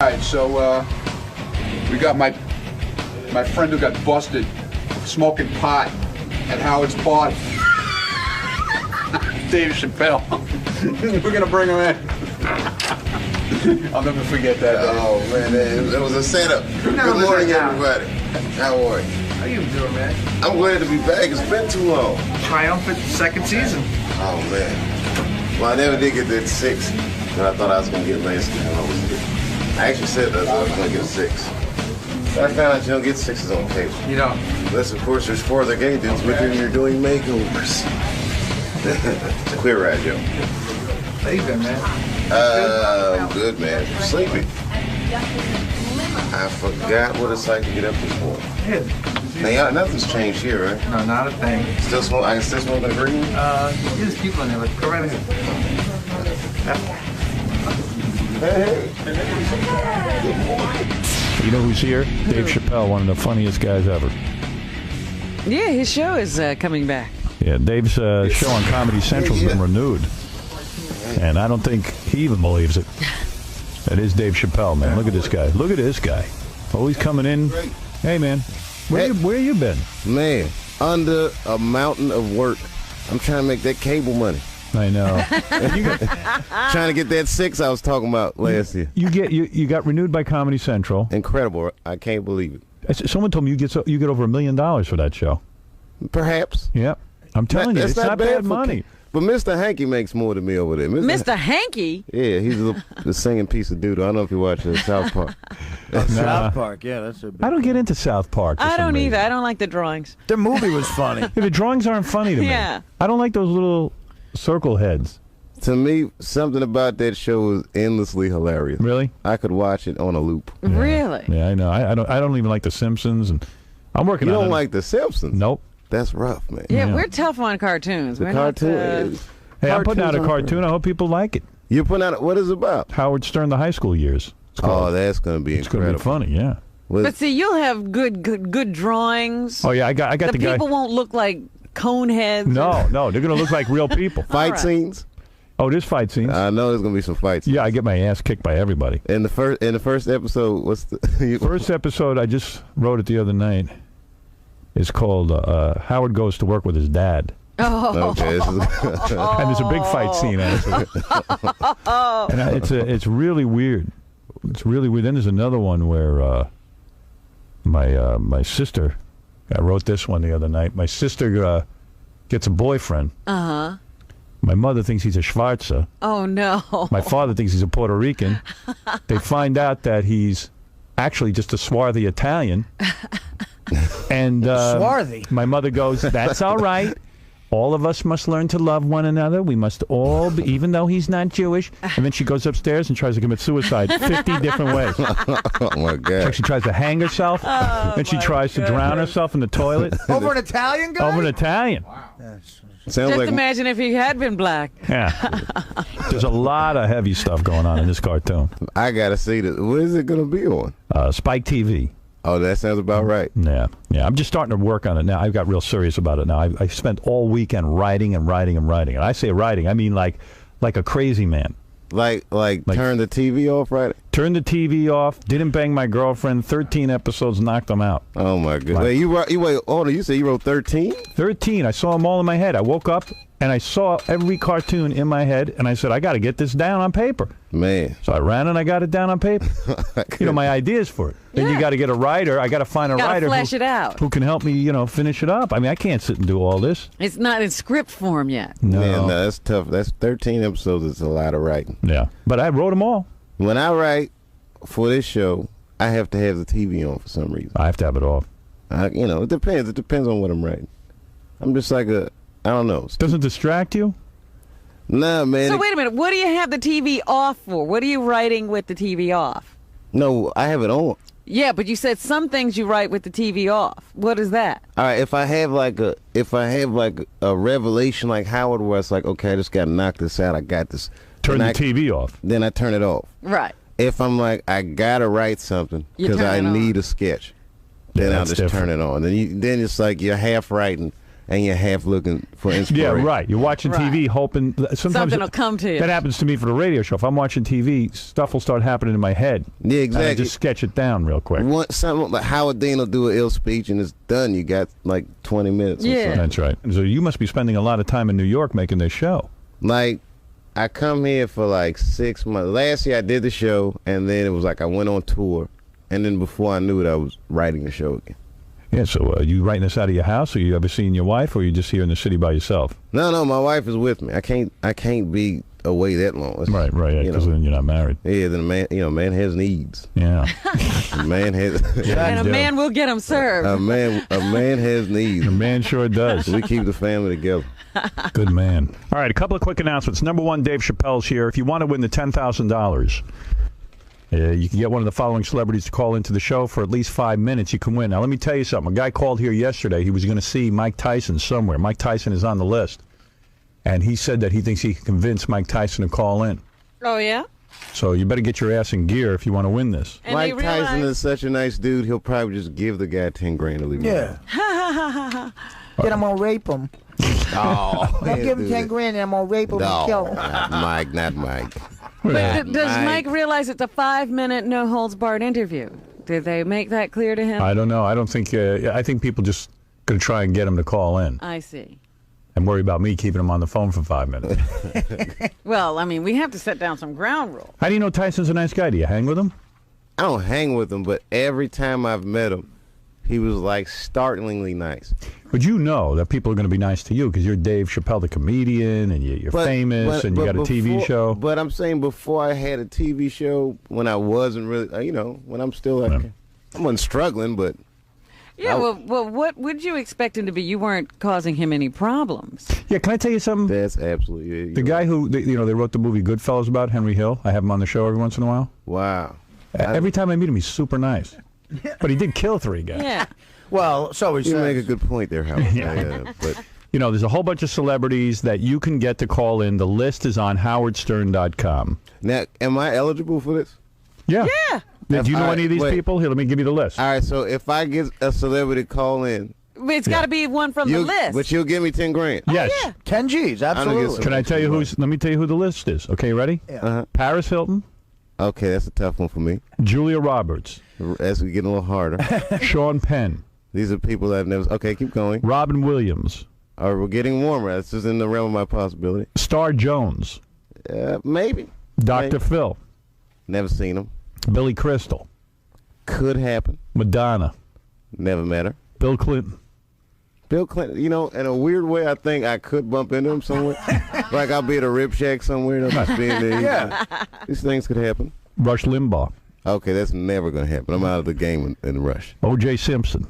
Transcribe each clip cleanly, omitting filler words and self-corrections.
All right, so we got my friend who got busted smoking pot at Howard's party. Dave Chappelle. We're gonna bring him in. I'll never forget that. Oh man, it was a setup. Good morning, everybody. How are you? How you doing, man? I'm glad to be back. It's been too long. Triumphant second season. Oh man. Well, I never did get that 6 that I thought I was gonna get last year when I was here. I actually said that I was gonna get a 6. But I found out you don't get 6s on cable. You don't. Unless, of course, there's 4 other agents with whom you're doing makeovers. Queer Ride, Joe. How you been, man? I'm good, man. Sleepy. I forgot what it's like to get up this morning. Yeah. Hey, nothing's changed here, right? No, not a thing. Still smoke? I can still smoke the green? There's people in there, but go right ahead. Hey. You know who's here? Dave Chappelle, one of the funniest guys ever. Yeah, his show is coming back. Yeah, Dave's show on Comedy Central's been renewed. And I don't think he even believes it. That is Dave Chappelle, man. Look at this guy. Look at this guy. Always coming in. Hey, man. Where you been? Man, under a mountain of work. I'm trying to make that cable money. I know. Trying to get that 6 I was talking about last year. You got renewed by Comedy Central. Incredible. I can't believe it. Someone told me you get over $1 million for that show. Perhaps. Yep. I'm telling you, it's not bad money. But Mr. Hanky makes more than me over there. Mr. Hanky? Yeah, he's the singing piece of dude. I don't know if you watch South Park. South Park, yeah, that's a big I don't get into South Park. I don't either. I don't like the drawings. The movie was funny. Yeah, the drawings aren't funny to me. Yeah. I don't like those little circle heads. To me, something about that show is endlessly hilarious. Really? I could watch it on a loop. Yeah. Really? Yeah, I know. I don't even like The Simpsons, and I'm working on it. You don't like The Simpsons? Nope. That's rough, man. Yeah, we're tough on cartoons. The We're cartoon not, is... Hey, I'm putting out a cartoon. I hope people like it. You're putting out... What is it about? Howard Stern, the high school years. Oh, that's going to be incredible. It's going to be funny, yeah. But see, you'll have good drawings. Oh, yeah, I got the guy... The people won't look like cone heads. No, they're going to look like real people. Fight scenes? Oh, there's fight scenes. I know there's going to be some fights. Yeah, I get my ass kicked by everybody. In the first episode, what's the... First episode, I just wrote it the other night. It's called Howard Goes to Work with His Dad. Oh. Okay. And there's a big fight scene, actually. And it's really weird. It's really weird. Then there's another one where my sister... I wrote this one the other night. My sister gets a boyfriend. Uh-huh. My mother thinks he's a Schwarzer. Oh, no. My father thinks he's a Puerto Rican. They find out that he's actually just a swarthy Italian. And Swarthy. My mother goes, that's all right. All of us must learn to love one another. We must all, even though he's not Jewish. And then she goes upstairs and tries to commit suicide 50 different ways. Oh, my God. She tries to hang herself. Then she tries to drown herself in the toilet. Over an Italian guy? Over an Italian. Wow. Sounds Just like... imagine if he had been black. Yeah. There's a lot of heavy stuff going on in this cartoon. I got to see this. What is it going to be on? Spike TV. Oh, that sounds about right. Yeah. I'm just starting to work on it now. I've got real serious about it now. I spent all weekend writing. And I say writing, I mean like a crazy man. Like turn the TV off, right? Turn the TV off. Didn't bang my girlfriend. 13 episodes, knocked them out. Oh my God! Wait, you said you wrote 13? 13. I saw them all in my head. I woke up and I saw every cartoon in my head, and I said, I got to get this down on paper. Man. So I ran and I got it down on paper. My ideas for it. Then you got to get a writer. I got to find a writer flesh it out. who can help me, finish it up. I mean, I can't sit and do all this. It's not in script form yet. No. Man, no, that's tough. That's 13 episodes. It's a lot of writing. Yeah. But I wrote them all. When I write for this show, I have to have the TV on for some reason. I have to have it off. It depends. It depends on what I'm writing. I'm just like I don't know. Doesn't distract you? Nah, man. So wait a minute. What do you have the TV off for? What are you writing with the TV off? No, I have it on. Yeah, but you said some things you write with the TV off. What is that? All right, if I have like a revelation like Howard, where it's like, okay, I just got to knock this out. I got this. Turn the TV off. Then I turn it off. Right. If I'm like, I gotta write something because I need a sketch, then I'll just turn it on. Then it's like you're half writing, and you're half looking for Yeah, inspiration. right. You're watching TV, hoping sometimes Something will come to you. That happens to me for the radio show. If I'm watching TV, stuff will start happening in my head. Yeah, And I exactly. just sketch it down real quick. Something like Howard Dean will do an ill speech and it's done. You got like 20 minutes. Or Yeah. something. That's right. So you must be spending a lot of time in New York making this show. Like, I come here for like 6 months. Last year I did the show, and then it was like I went on tour, and then before I knew it, I was writing the show again. Yeah, so you writing this out of your house, or you ever seeing your wife, or you just here in the city by yourself? No, my wife is with me. I can't be away that long. It's, Right, because then you're not married. Yeah, then man has needs. Yeah. A man has And a man will get them served. a man has needs. The man sure does. We keep the family together. Good man. All right, a couple of quick announcements. Number one, Dave Chappelle's here. If you want to win the $10,000, you can get one of the following celebrities to call into the show for at least 5 minutes. You can win. Now, let me tell you something. A guy called here yesterday. He was going to see Mike Tyson somewhere. Mike Tyson is on the list. And he said that he thinks he can convince Mike Tyson to call in. Oh, yeah? So you better get your ass in gear if you want to win this. And Mike they Tyson realize- is such a nice dude. He'll probably just give the guy 10 grand to leave him alone. Yeah. Then I'm gonna rape him. Oh, I'll give him 10 grand and I'm gonna rape him and kill No, him. not Mike. But does Mike. Mike realize it's a 5-minute no-holds-barred interview? Did they make that clear to him? I don't know. I don't think. I think people just going to try and get him to call in I see. and worry about me keeping him on the phone for 5 minutes. Well, I mean, we have to set down some ground rules. How do you know Tyson's a nice guy? Do you hang with him? I don't hang with him, but every time I've met him, he was like startlingly nice. But you know that people are going to be nice to you because you're Dave Chappelle, the comedian, and you're famous, and you got a TV show. But I'm saying before I had a TV show, when I wasn't really, when I'm still like, I wasn't struggling, but. Yeah, well, what would you expect him to be? You weren't causing him any problems. Yeah, can I tell you something? That's absolutely The guy who, they wrote the movie Goodfellas about, Henry Hill. I have him on the show every once in a while. Wow. Every time I meet him, he's super nice. But he did kill 3 guys. Yeah. Well, so he You says. make a good point there, Howard. Yeah, but There's a whole bunch of celebrities that you can get to call in. The list is on howardstern.com. now, am I eligible for this? Yeah. Yeah. Do you know All any of these right, wait. people? Here, let me give you the list. All right, so if I get a celebrity call in, It's got to be one from the list. but you'll give me 10 grand. Yes. yeah. 10 G's, absolutely. Can I tell you let me tell you who the list is. Okay, ready? Uh-huh. Paris Hilton, Okay, that's a tough one for me. Julia Roberts, As we get a little harder. Sean Penn, These are people that I've never. Okay, keep going. Robin Williams, All right, we're getting warmer. This is in the realm of my possibility. Star Jones, Maybe. Dr. Maybe. Phil, Never seen him. Billy Crystal, Could happen. Madonna, Never met her. Bill Clinton. Bill Clinton, in a weird way, I think I could bump into him somewhere. Like I'll be at a rib shack somewhere. And I'll just be in there. Yeah. These things could happen. Rush Limbaugh, Okay, that's never going to happen. I'm out of the game in Rush. O.J. Simpson.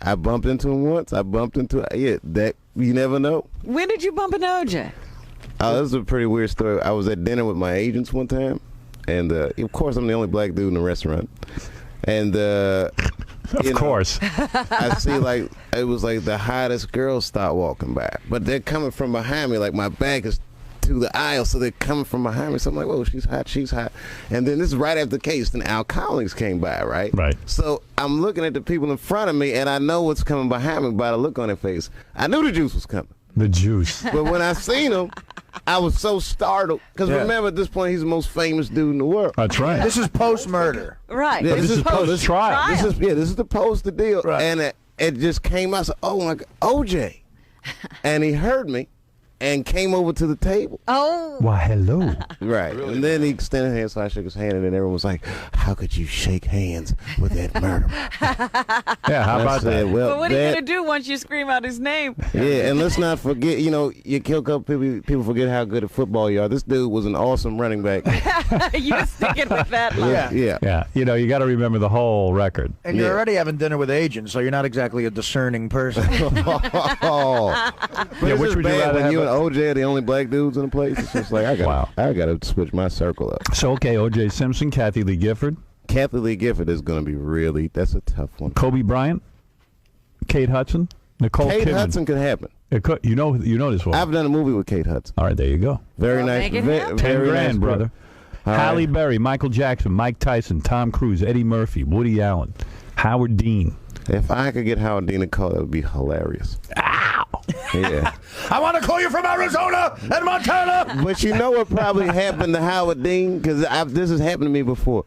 I bumped into him once. That you never know. When did you bump into OJ? Oh, this is a pretty weird story. I was at dinner with my agents one time, and of course I'm the only black dude in the restaurant. And Of course. I see it was like the hottest girls start walking by, but they're coming from behind me. Like my back is to the aisle, so they're coming from behind me. So I'm like, whoa, she's hot. And then this is right after the case. Then Al Collins came by, right? Right. So I'm looking at the people in front of me, and I know what's coming behind me by the look on their face. I knew the juice was coming. The juice. But when I seen him, I was so startled. Because remember, at this point, he's the most famous dude in the world. That's right. This is post-murder. Right. Yeah, this is post-trial. This is the post the deal. Right. And it just came out. I said, oh, my God, OJ. And he heard me and came over to the table. Oh. Why, hello. Right. And then he extended his hand, so I shook his hand, and then everyone was like, how could you shake hands with that murderer? Yeah, how And I about said, that? well, But what are you that- going to do once you scream out his name? Yeah, and let's not forget, you kill a couple people forget how good at football you are. This dude was an awesome running back. You're sticking with that line. Yeah. Yeah. Yeah, you got to remember the whole record. And you're Yeah. already having dinner with agents, so you're not exactly a discerning person. Oh. But Yeah, it's which just would you bad rather when have you a- and OJ are the only black dudes in the place. It's just like I got to switch my circle up. So, okay, O.J. Simpson, Kathy Lee Gifford, Kathy Lee Gifford is going to be that's a tough one. Kobe Bryant, Kate Hudson, Nicole Kate Kidman. Hudson could happen. You know this one. I've done a movie with Kate Hudson. All right, there you go. Very Well, nice. make it happen. 10 very grand, nice brother. All Halle right. Berry, Michael Jackson, Mike Tyson, Tom Cruise, Eddie Murphy, Woody Allen, Howard Dean, If I could get Howard Dean to call, that would be hilarious. Ow! Yeah. I want to call you from Arizona and Montana. But you know what probably happened to Howard Dean? Because this has happened to me before.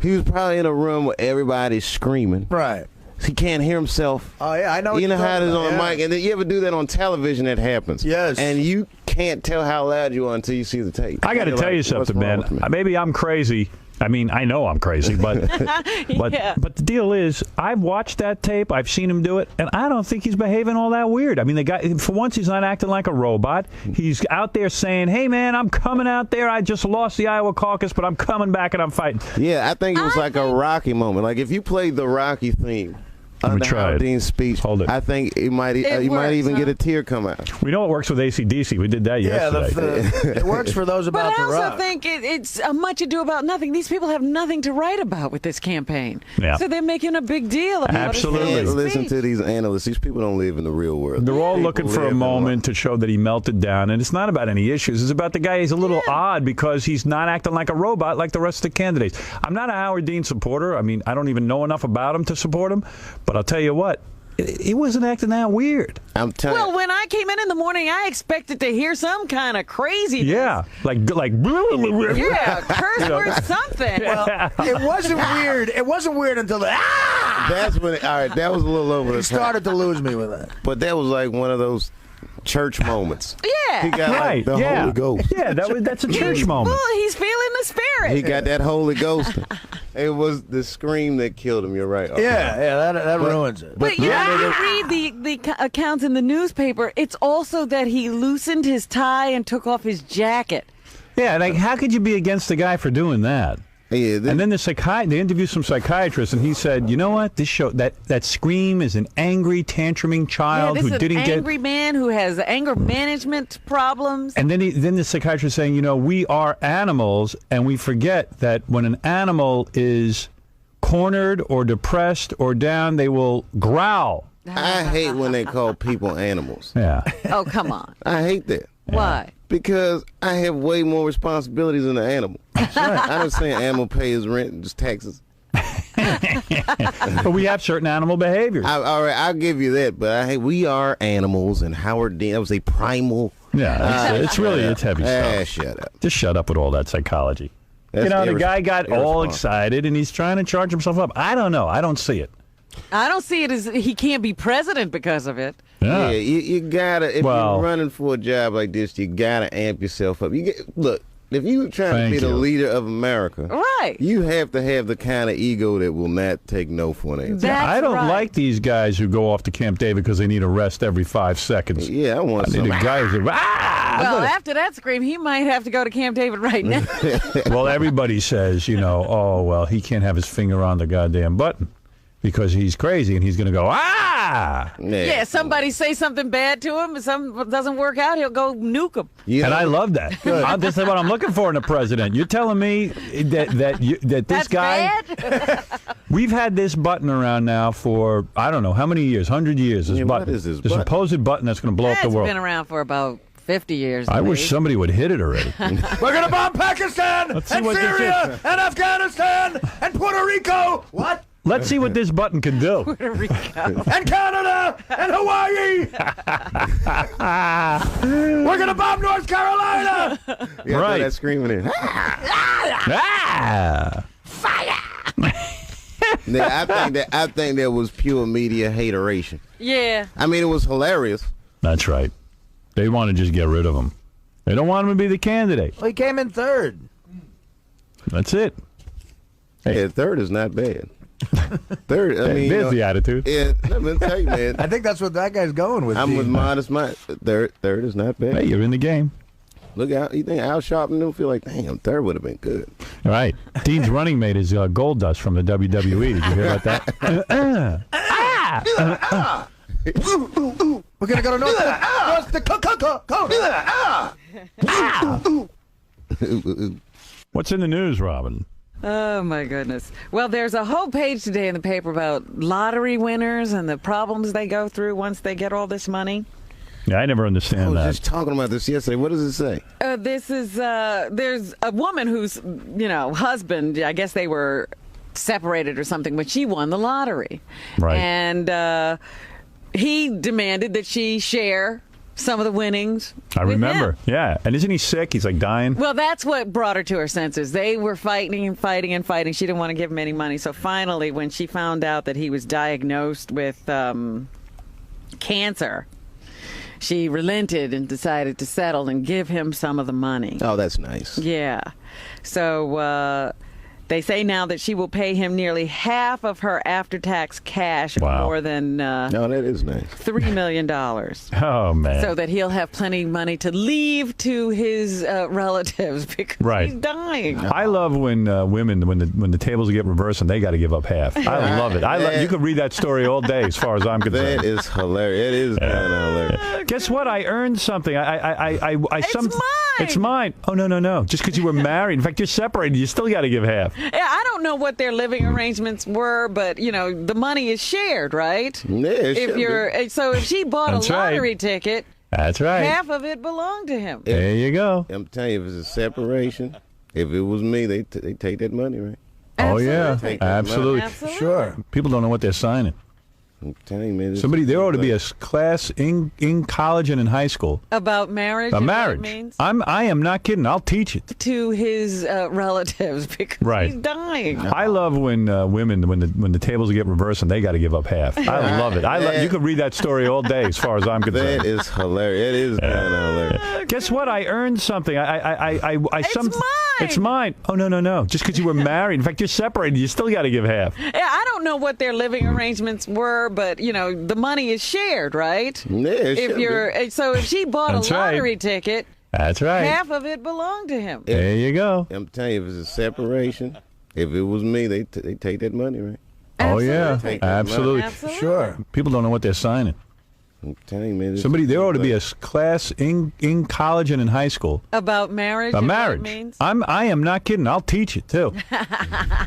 He was probably in a room where everybody's screaming. Right. He can't hear himself. Oh, yeah, I know. You know how it is on the a mic, and then you ever do that on television? That happens. Yes. And you can't tell how loud you are until you see the tape. I got to You're tell like, you something, man. what's wrong with me? Maybe I'm crazy. I mean, I know I'm crazy, but Yeah. but the deal is, I've watched that tape. I've seen him do it, and I don't think he's behaving all that weird. I mean, the guy, for once, he's not acting like a robot. He's out there saying, "Hey, man, I'm coming out there. I just lost the Iowa caucus, but I'm coming back and I'm fighting." Yeah, I think it was like a Rocky moment. Like if you played the Rocky theme under try Howard it. Dean's speech, Hold it. I think you might works, even huh? get a tear come out. We know it works with AC/DC. We did that Yeah, yesterday. it works for those But about I to also rock. think it's a much ado about nothing. These people have nothing to write about with this campaign. Yeah. So they're making a big deal about Absolutely. his Can't listen speech. to these analysts. These people don't live in the real world. They're all People looking for live a in moment to show that he melted down, and it's not about any issues. It's about the guy. He's a little odd because he's not acting like a robot like the rest of the candidates. I'm not a Howard Dean supporter. I mean, I don't even know enough about him to support him, but I'll tell you what, he wasn't acting that weird. I'm telling Well, when I came in the morning, I expected to hear some kind of craziness. Yeah, like Yeah, curse word, something. Well, it wasn't weird. It wasn't weird until that's when. All right, that was a little over the he top. started to lose me with that. But that was like one of those church moments. Yeah. He got right. like the yeah. Holy Ghost. Yeah, that's a church moment. Well, he's feeling the spirit. He got that Holy Ghost. It was the scream that killed him. You're right. Okay. Yeah, that ruins it. But you know, you read the accounts in the newspaper, it's also that he loosened his tie and took off his jacket. Yeah, like how could you be against the guy for doing that? Yeah, And then they interviewed some psychiatrist, and he said, "You know what? This show that scream is an angry, tantruming child this who is didn't an get." angry man who has anger management problems. And then the psychiatrist saying, "You know, we are animals, and we forget that when an animal is cornered or depressed or down, they will growl." I hate when they call people animals. Yeah. Oh, come on. I hate that. Why? Because I have way more responsibilities than an animal. I don't say an animal pays rent and just taxes. But we have certain animal behaviors. All right, I'll give you that. But we are animals, and Howard Dean, that was a primal. Yeah, it's heavy stuff. Shut up. Just shut up with all that psychology. That's The guy got all irresponsible. excited, and he's trying to charge himself up. I don't know. I don't see it. I don't see it as he can't be president because of it. Yeah, you gotta. If Well- you're running for a job like this, you gotta amp yourself up. Look. If you're trying to Thank be the you. leader of America, Right. you have to have the kind of ego that will not take no for an answer. That's I don't right. like these guys who go off to Camp David because they need a rest every 5 seconds. Yeah, I want I need some. the guys who, Well, after that scream, he might have to go to Camp David right now. Well, everybody says, oh, well, he can't have his finger on the goddamn button because he's crazy and he's going to go, Yeah, somebody say something bad to him, if something doesn't work out, he'll go nuke him. You And know, I love that. This is what I'm looking for in a president. You're telling me that this That's guy, bad? we've had this button around now for, I don't know, how many years? 100 years, this Yeah, what button. is this This button? supposed button that's going to blow up That's the world. been around for about 50 years. I wish maybe. somebody would hit it already. We're going to bomb Pakistan and see what this Syria and Afghanistan and Puerto Rico. What? Let's see what this button can do. Puerto Rico. And Canada and Hawaii. We're going to bomb North Carolina. yeah, Right. that screaming in. Ah! Yeah, I think that was pure media hateration. Yeah. I mean, it was hilarious. That's right. They want to just get rid of him. They don't want him to be the candidate. Well, he came in third. That's it. Hey. Yeah, third is not bad. Third, I mean, There's the attitude. yeah, let me tell you, man. I think that's what that guy's going with. I'm Dean. with modest mind. Third is not bad. Hey, you're in the game. Look out! You think Al Sharpton don't feel like, damn, third would have been good. All right. Dean's running mate is Gold Dust from the WWE. Did you hear about that? We're going to go to North Dakota. What's in the news, Robin? Oh, my goodness. Well, there's a whole page today in the paper about lottery winners and the problems they go through once they get all this money. Yeah, I never I understand was that. just talking about this yesterday. What does it say? This is, there's a woman whose, husband, I guess they were separated or something, but she won the lottery. Right. And he demanded that she share some of the winnings. I with remember. him. Yeah. And isn't he sick? He's like dying. Well, that's what brought her to her senses. They were fighting and fighting and fighting. She didn't want to give him any money. So finally, when she found out that he was diagnosed with cancer, she relented and decided to settle and give him some of the money. Oh, that's nice. Yeah. So they say now that she will pay him nearly half of her after-tax cash, Wow. more than No, that is nice. $3 million. Oh, man. So that he'll have plenty of money to leave to his relatives because Right. he's dying. I love when women, when the tables get reversed and they got to give up half. I love it. You could read that story all day, as far as I'm concerned. That is hilarious. It is kind of hilarious. Guess what? I earned something. It's mine. It's mine. Oh, no. Just because you were married. In fact, you're separated. You still got to give half. Yeah, I don't know what their living arrangements were, but the money is shared, right? Yeah, it should be. So if she bought That's a right. lottery ticket, That's right. half of it belonged to him. There you go. I'm telling you, if it's a separation, if it was me, they take that money, right? Oh, yeah. Take that Absolutely. Absolutely. Sure. People don't know what they're signing. I'm telling you, man. There ought to be a class in college and in high school. About marriage. A and what marriage. it means I am not kidding. I'll teach it. to his relatives because Right. he's dying. I love when women, when the tables get reversed and they got to give up half. I love it. You could read that story all day, as far as I'm concerned. That is hilarious. It is kind of hilarious. Guess what? I earned something. It's mine. It's mine. Oh, no. Just because you were married. In fact, you're separated. You still got to give half. Yeah, I don't know what their living arrangements were, but the money is shared, right? Yeah, it should be. So if she bought That's a right. lottery ticket, That's right. half of it belonged to him. There you go. I'm telling you, if it's a separation, if it was me, they take that money, right? Oh, yeah. Take that Absolutely. Absolutely. Sure. People don't know what they're signing. I'm telling you, man. There ought to be a class in college and in high school. About marriage. A and marriage. What it means. I am not kidding. I'll teach it too.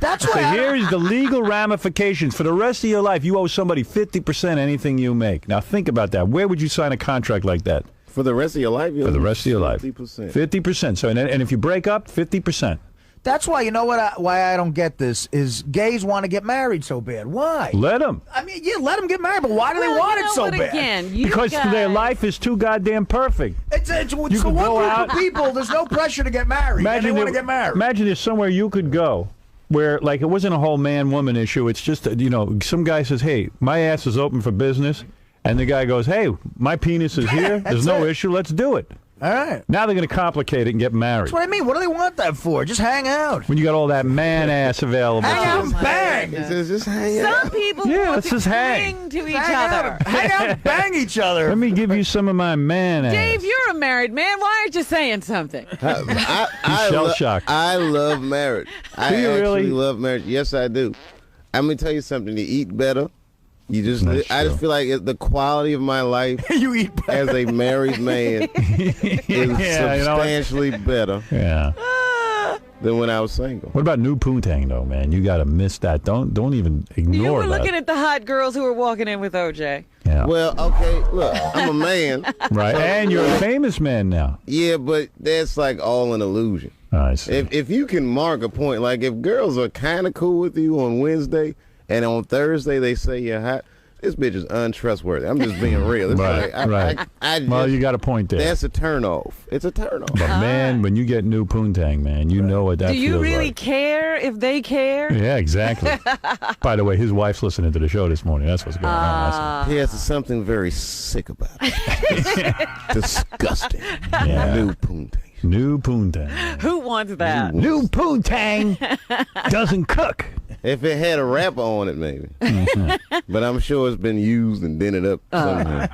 That's So why. here's the legal ramifications for the rest of your life. You owe somebody 50% anything you make. Now think about that. Where would you sign a contract like that? For the rest of your life? For the rest of your life. 50%. 50%. So and if you break up, 50%. That's why, you know what? Why I don't get this is gays want to get married so bad. Why? Let them. I mean, yeah, let them get married, but why do they Well, want you it know so what, bad? Again, you Because guys, their life is too goddamn perfect. It's You for could one go group out- of people. There's no pressure to get married. And they want to get married. Imagine there's somewhere you could go where, like, it wasn't a whole man-woman issue. It's just, some guy says, hey, my ass is open for business. And the guy goes, hey, my penis is here. There's no issue. Let's do it. All right. Now they're going to complicate it and get married. That's what I mean. What do they want that for? Just hang out. When you got all that man ass available. Hang to out them. and bang. He says, just hang out. Some people Yeah, want let's to just hang. cling to each Hang other. out, hang out and bang each other. Let me give you some of my man ass. Dave, you're a married man. Why aren't you saying something? I shell-shocked. I love marriage. I Do you actually really? love marriage. Yes, I do. I'm going to tell you something. You eat better. You just, That's I just true. feel like the quality of my life You eat as a married man is Yeah, you know what? substantially better Yeah. than when I was single. What about new poontang though, man? You got to miss that. Don't even ignore You were that. looking at the hot girls who were walking in with OJ. Yeah. Well, okay, look, I'm a man. Right. And you're a famous man now. Yeah, but that's like all an illusion. I see. If you can mark a point, like if girls are kind of cool with you on Wednesday and on Thursday they say you're hot, this bitch is untrustworthy. I'm just being real. It's Right, like, right. I Well, just- you got a point there. That's a turnoff. It's a turnoff. But man, when you get new poontang, man, you know what that Do feels you really like. care if they care? Yeah, exactly. By the way, his wife's listening to the show this morning. That's what's going on. Yes, there's something very sick about it. Disgusting. Yeah. New poontang. New poontang. Who wants that? New poontang doesn't cook. If it had a wrapper on it, maybe. But I'm sure it's been used and dented up somehow.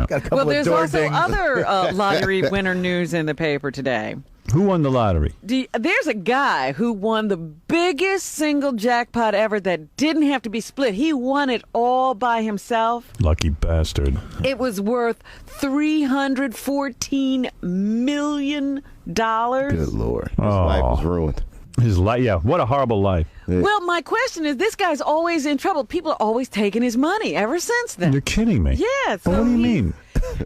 Got a couple Well, there's of door also dings. other lottery winner news in the paper today. Who won the lottery? There's a guy who won the biggest single jackpot ever that didn't have to be split. He won it all by himself. Lucky bastard. It was worth $314 million. Good Lord. His Oh. life was ruined. His life, yeah, what a horrible life. Well, my question is, this guy's always in trouble. People are always taking his money ever since then. You're kidding me. Yeah. But what do you mean?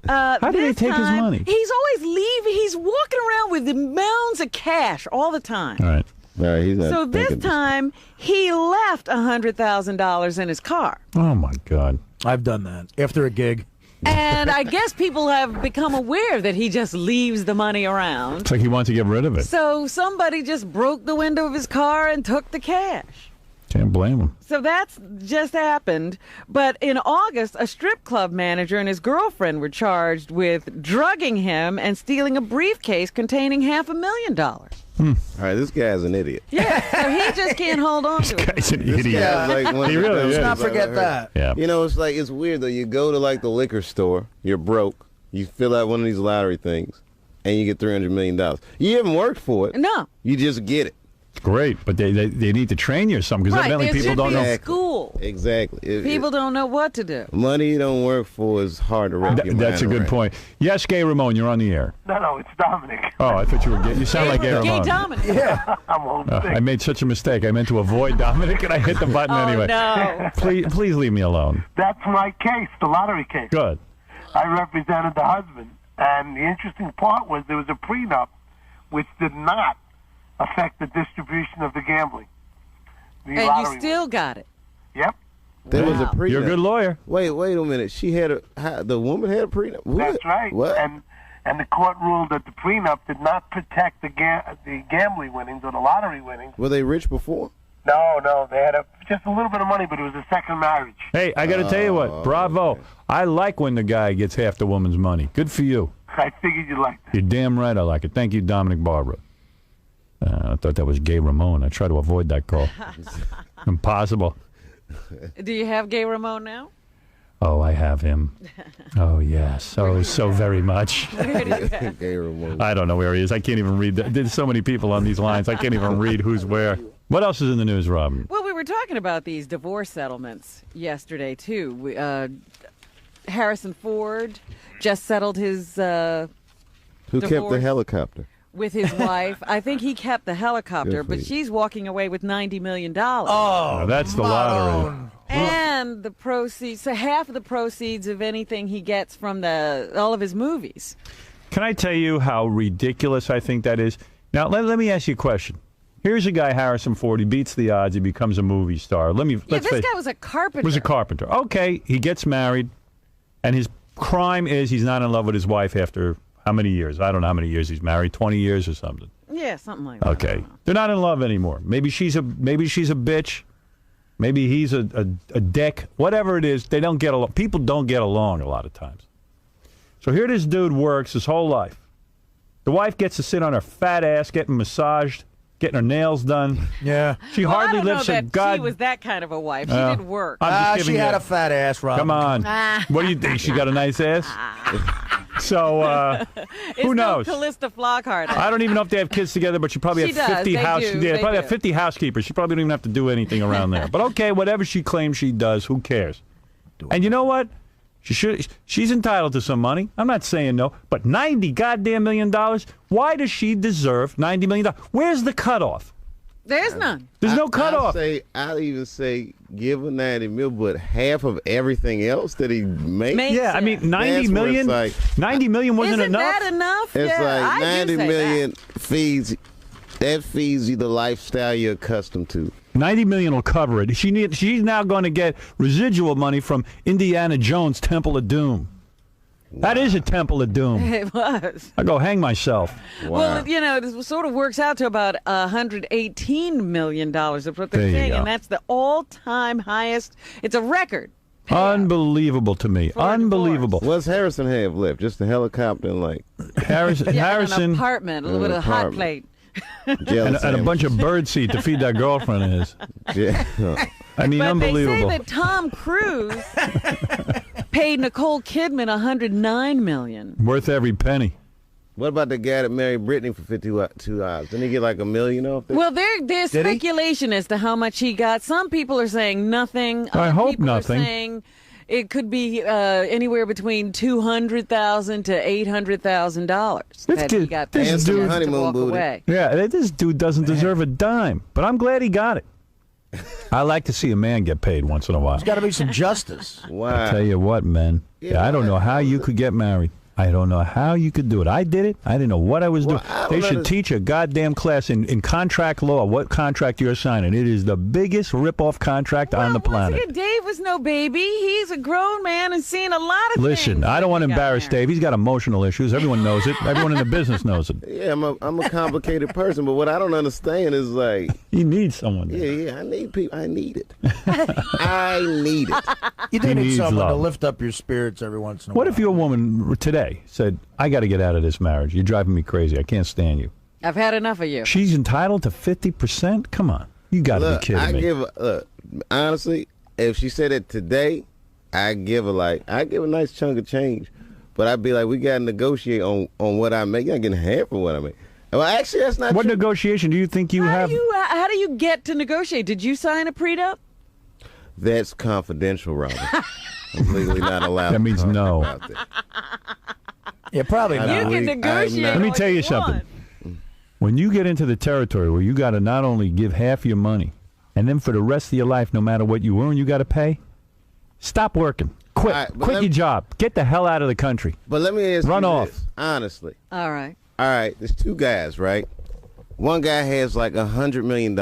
How do they take his money? He's always leaving. He's walking around with the mounds of cash all the time. All right. No, he's not So this thinking time, he left $100,000 in his car. Oh, my God. I've done that after a gig. And I guess people have become aware that he just leaves the money around. It's like he wants to get rid of it. So somebody just broke the window of his car and took the cash. Can't blame him. So that's just happened. But in August, a strip club manager and his girlfriend were charged with drugging him and stealing a briefcase containing $500,000. All right, this guy's an idiot. Yeah, so he just can't hold on to it. Guy's an This idiot. guy's like one of He the really dumbest is. Let's not I've forget ever that. Yeah. You know, it's weird though. You go to like the liquor store, you're broke, you fill out one of these lottery things, and you get $300 million. You haven't worked for it. No. You just get it. Great, but they need to train you or something because Right, evidently there people should don't be know. a school. Exactly. People don't know what to do. Money you don't work for is hard to wrap your mind That's a good around. point. Yes, Gay Ramon, you're on the air. No, it's Dominic. Oh, I thought you were gay. You sound like Gay Gay Ramon. Dominic. I'm homesick. I made such a mistake. I meant to avoid Dominic, and I hit the button Oh, anyway. no. Please leave me alone. That's my case, the lottery case. Good. I represented the husband, and the interesting part was there was a prenup which did not affect the distribution of the gambling. The And lottery you still got it. Yep. There was a Wow. prenup. You're a good lawyer. Wait a minute. She had the woman had a prenup. What? That's right. What? And the court ruled that the prenup did not protect the gambling winnings or the lottery winnings. Were they rich before? No, they had just a little bit of money, but it was a second marriage. Hey, I got to tell you what. Bravo. okay. I like when the guy gets half the woman's money. Good for you. I figured you'd like that. You're damn right I like it. Thank you, Dominic Barbara. I thought that was Gay Ramon. I try to avoid that call. Impossible. Do you have Gay Ramon now? Oh, I have him. Oh, yes. Oh, so very much. Gay Ramon. I don't know where he is. I can't even read. There's so many people on these lines. I can't even read who's where. What else is in the news, Robin? Well, we were talking about these divorce settlements yesterday, too. Harrison Ford just settled his Who kept the divorce helicopter? with his wife. I think he kept the helicopter, Good for but you. she's walking away with $90 million. Oh, that's the lottery. And the proceeds, so half of the proceeds of anything he gets from all of his movies. Can I tell you how ridiculous I think that is? Now, let me ask you a question. Here's a guy, Harrison Ford. He beats the odds. He becomes a movie star. Yeah, this guy was a carpenter. Was a carpenter. Okay, he gets married, and his crime is he's not in love with his wife after how many years? I don't know how many years he's married. 20 years or something. Yeah, something like that. Okay, they're not in love anymore. Maybe she's a bitch. Maybe he's a dick. Whatever it is, they don't get along. People don't get along a lot of times. So here this dude works his whole life. The wife gets to sit on her fat ass, getting massaged, getting her nails done. Yeah. She Well, hardly I don't know lifts that a god. she was that kind of a wife. She did work. I'm just She giving had you- a fat ass, Rob. Come on. What do you think? She got a nice ass? So, It's who no knows? Callista Flockhart. I don't even know if they have kids together, but she probably She have does. 50 They house. do. Yeah, They probably do. have 50 housekeepers. She probably don't even have to do anything around there. But okay, whatever she claims she does, who cares? And you know what? She's entitled to some money. I'm not saying no, but $90 goddamn million. Why does she deserve $90 million? Where's the cutoff? There's none. There's no cutoff. I'll even say give her 90 mil, but half of everything else that he makes. Yeah, I mean, 90 That's where million. it's like- 90 million wasn't Isn't enough. that enough? It's yeah, like I do 90 say million that. feeds you the lifestyle you're accustomed to. 90 million will cover it. She's now going to get residual money from Indiana Jones' Temple of Doom. That is a Temple of Doom. It was. I go hang myself. Well, this sort of works out to about $118 million of what There they're you saying, go. and that's the all-time highest. It's a record. Unbelievable to me. For a Unbelievable. What's Harrison have left? Just a helicopter and like Harrison, Yeah, Harrison an apartment, a little bit of hot plate. jealous and a bunch of bird seed to feed that girlfriend of his. Yeah. I mean, But unbelievable. they say that Tom Cruise paid Nicole Kidman $109 million. Worth every penny. What about the guy that married Britney for 52 hours? Didn't he get like $1 million off that? Well, there's Did he? speculation as to how much he got. Some people are saying nothing. I Other hope people nothing. Are saying it could be anywhere between $200,000 to $800,000 that he got paid And some just to honeymoon walk booty. away. Yeah, this dude doesn't deserve a dime, but I'm glad he got it. I like to see a man get paid once in a while. There's got to be some justice. Why? I tell you what, man. Yeah, I don't why? know how you could get married. I don't know how you could do it. I did it. I didn't know what I was doing. They should teach a goddamn class in contract law what contract you're signing. It is the biggest rip-off contract on the planet. Once again, Dave was no baby. He's a grown man and seen a lot of things. Listen, I don't want to embarrass Dave. He's got emotional issues. Everyone knows it. Everyone in the business knows it. Yeah, I'm a complicated person, but what I don't understand is like he needs someone. Yeah, I need people. I need it. I need it. You do need someone love. to lift up your spirits every once in a while. What if your woman today said, I got to get out of this marriage. You're driving me crazy. I can't stand you. I've had enough of you. She's entitled to 50%? Come on. You got to be kidding me. Honestly, if she said it today, I give a nice chunk of change. But I'd be like, we got to negotiate on what I make. You're not getting half of what I make. Well, actually, that's not What true. negotiation do you think you have? How do you get to negotiate? Did you sign a prenup? That's confidential, Robin. I'm legally not allowed That means to talk no. about that. Yeah, probably You not. can negotiate. Let me all tell you something. When you get into the territory where you got to not only give half your money, and then for the rest of your life, no matter what you earn, you got to pay, stop working. Quit. All right, Quit your job. Get the hell out of the country. But let me ask Run you off. this, honestly. All right. All right, there's two guys, right? One guy has like $100 million.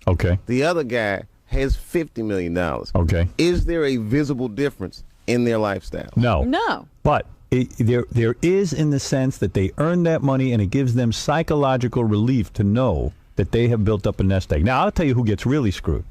Okay. The other guy has $50 million. Okay. Is there a visible difference in their lifestyle? No. No. But there is in the sense that they earn that money and it gives them psychological relief to know that they have built up a nest egg. Now, I'll tell you who gets really screwed.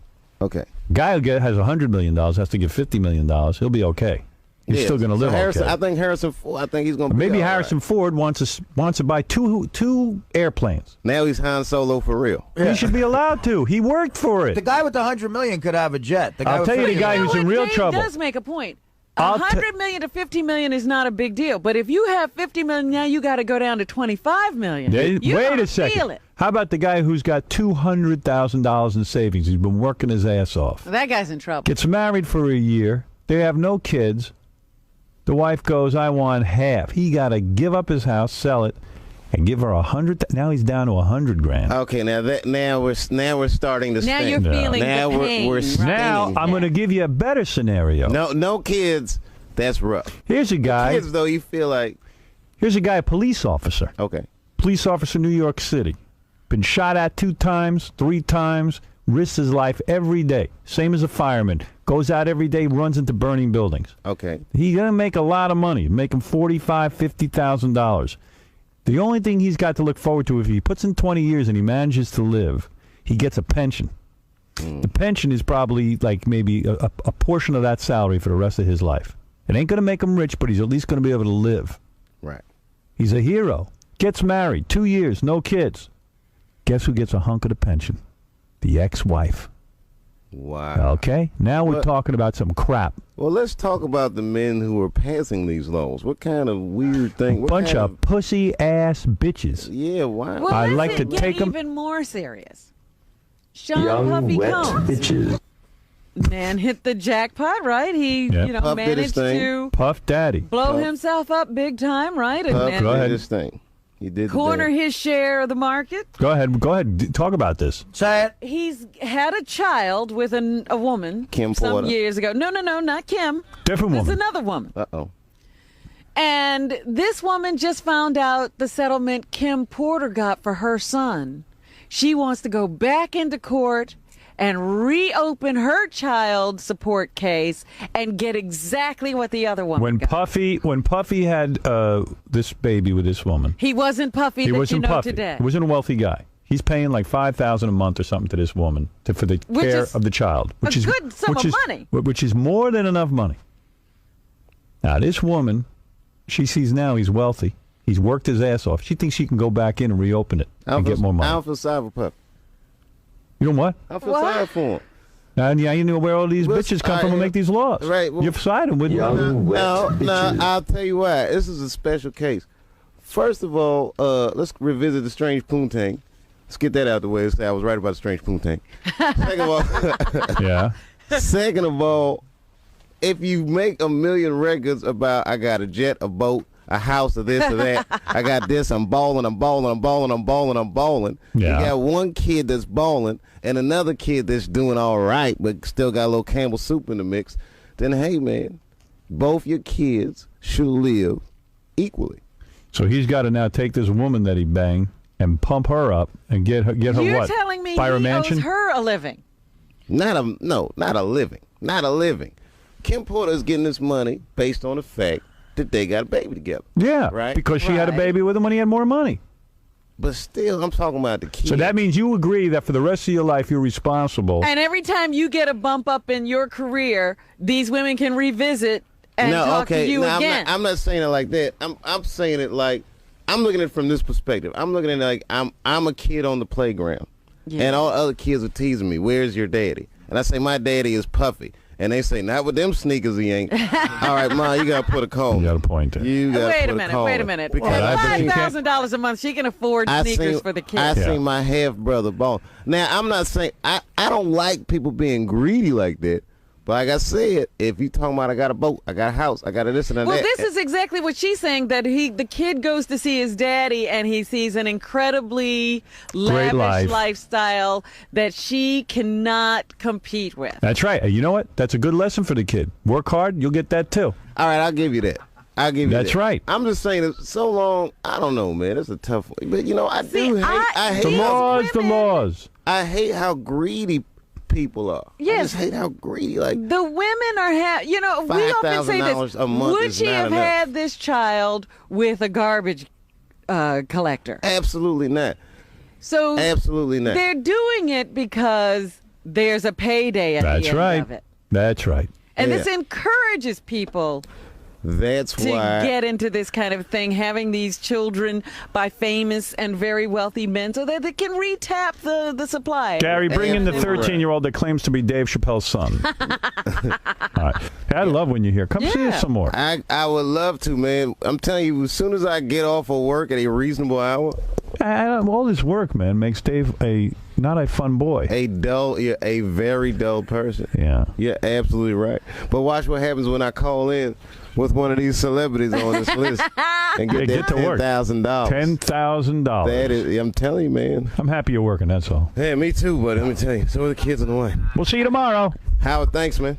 Okay. Guy who has $100 million has to give $50 million. He'll be okay. He's still going to live Harrison, okay. I think Harrison Ford, I think he's going to be Maybe all Harrison right. Ford wants to buy two airplanes. Now he's Han Solo for real. He should be allowed to. He worked for it. The guy with the $100 million could have a jet. The guy I'll with tell you the $50 guy million- who's in real Dave trouble. does make a point. I'll $100 million to $50 million is not a big deal, but if you have $50 million now, you got to go down to $25 million. You Wait gonna a second. Feel it. How about the guy who's got $200,000 in savings? He's been working his ass off. That guy's in trouble. Gets married for a year. They have no kids. The wife goes, I want half. He got to give up his house, sell it, and give her 100. Now he's down to 100 grand. Okay, now we're starting to Now sting. you're feeling Now the we're pain. stinging. Now I'm going to give you a better scenario. No kids. That's rough. Here's a guy. Kids though, you feel like Here's a guy, a police officer. okay. Police officer, New York City. Been shot at 2 times, 3 times. Risks his life every day. Same as a fireman. Goes out every day, runs into burning buildings. Okay. He's gonna make a lot of money. Make him $45,000-$50,000. The only thing he's got to look forward to, if he puts in 20 years and he manages to live, he gets a pension. The pension is probably like maybe a portion of that salary for the rest of his life. It ain't gonna make him rich, but he's at least gonna be able to live. Right. He's a hero. Gets married, 2 years, no kids. Guess who gets a hunk of the pension? The ex-wife. Wow. Okay, now we're But- talking about some crap. Well, let's talk about the men who are passing these laws. What kind of weird thing? What Bunch kind of pussy-ass bitches. Yeah, why? Well, I let's like to get take 'em- even more serious. Sean Puffy Combs. Man hit the jackpot, right? He, Yep. Puff did his managed thing. to Puff Daddy. blow himself up big time, right? And, Puff and Go ahead. did his thing. He did the corner thing. his share of the market. Go ahead. Talk about this. Say it. He's had a child with a woman Kim some Porter. years ago. No, not Kim. Different It's woman. another woman. Uh-oh. And this woman just found out the settlement Kim Porter got for her son. She wants to go back into court and reopen her child support case and get exactly what the other woman When got. Puffy had this baby with this woman, He wasn't Puffy he that wasn't you know Puffy. today. He wasn't a wealthy guy. He's paying like $5,000 a month or something to this woman for the Which care is of the child, which is good sum which of is money. which is more than enough money. Now this woman, she sees now he's wealthy. He's worked his ass off. She thinks she can go back in and reopen it and get more money. I don't feel sorry for Puff. You know what? I feel What? sorry for him. And yeah, you know where all these Well, bitches come all from right, and make these laws. right, well- You're siding with No, I'll tell you why. This is a special case. First of all, let's revisit the strange poontang. Let's get that out of the way. I was right about the strange poontang. Yeah. Second of all, if you make 1 million records about I got a jet, a boat, a house, or this or that, I got this, I'm balling. Yeah. You got one kid that's balling and another kid that's doing all right, but still got a little Campbell soup in the mix, then hey man, both your kids should live equally. So he's got to now take this woman that he banged and pump her up and get her You're what? telling me Buy her he mansion? owes her a living. Not a living. Kim Porter's getting this money based on the fact that they got a baby together. Yeah, right. Because she had a Right. baby with him when he had more money. But still, I'm talking about the kid. So that means you agree that for the rest of your life you're responsible. And every time you get a bump up in your career, these women can revisit and talk to you again. I'm not saying it like that. I'm saying it like I'm looking at it from this perspective. I'm looking at it like I'm a kid on the playground, and all other kids are teasing me. Where's your daddy? And I say my daddy is Puffy. And they say, not with them sneakers, he ain't. All right, Ma, you got to put a comb. You got a point there. You gotta Wait put a comb. minute. Because Well, $5,000 a month, she can afford sneakers for the kids. I seen my half brother ball. Now I'm not saying I don't like people being greedy like that. But like I said, if you talking about I got a boat, I got a house, I got a this and that. Well, this is exactly what she's saying, that the kid goes to see his daddy and he sees an incredibly lavish lifestyle that she cannot compete with. That's right. You know what? That's a good lesson for the kid. Work hard, you'll get that too. All right, I'll give you that. That's right. I'm just saying, it's so long. I don't know, man. It's a tough one. But you know, I hate. The laws. I hate how greedy people are. Yes. I just hate how greedy. Like the women are, we often say this. $5,000 a month Would is she not have enough. had this child with a garbage collector? Absolutely not. So absolutely not. They're doing it because there's a payday at the end of it. That's right. And this encourages people That's to why get into this kind of thing, having these children by famous and very wealthy men so that they can re-tap the supply. Gary, bring in the 13-year-old that claims to be Dave Chappelle's son. All right. Hey, I love when you're here. Come see us some more. I would love to, man. I'm telling you, as soon as I get off of work at a reasonable hour. All this work, man, makes Dave not a fun boy. A very dull person. Yeah. You're absolutely right. But watch what happens when I call in with one of these celebrities on this list and get that $10,000. $10,000. That is, I'm telling you, man. I'm happy you're working, that's all. Yeah, me too, but let me tell you, so are the kids on the way. We'll see you tomorrow. Howard, thanks, man.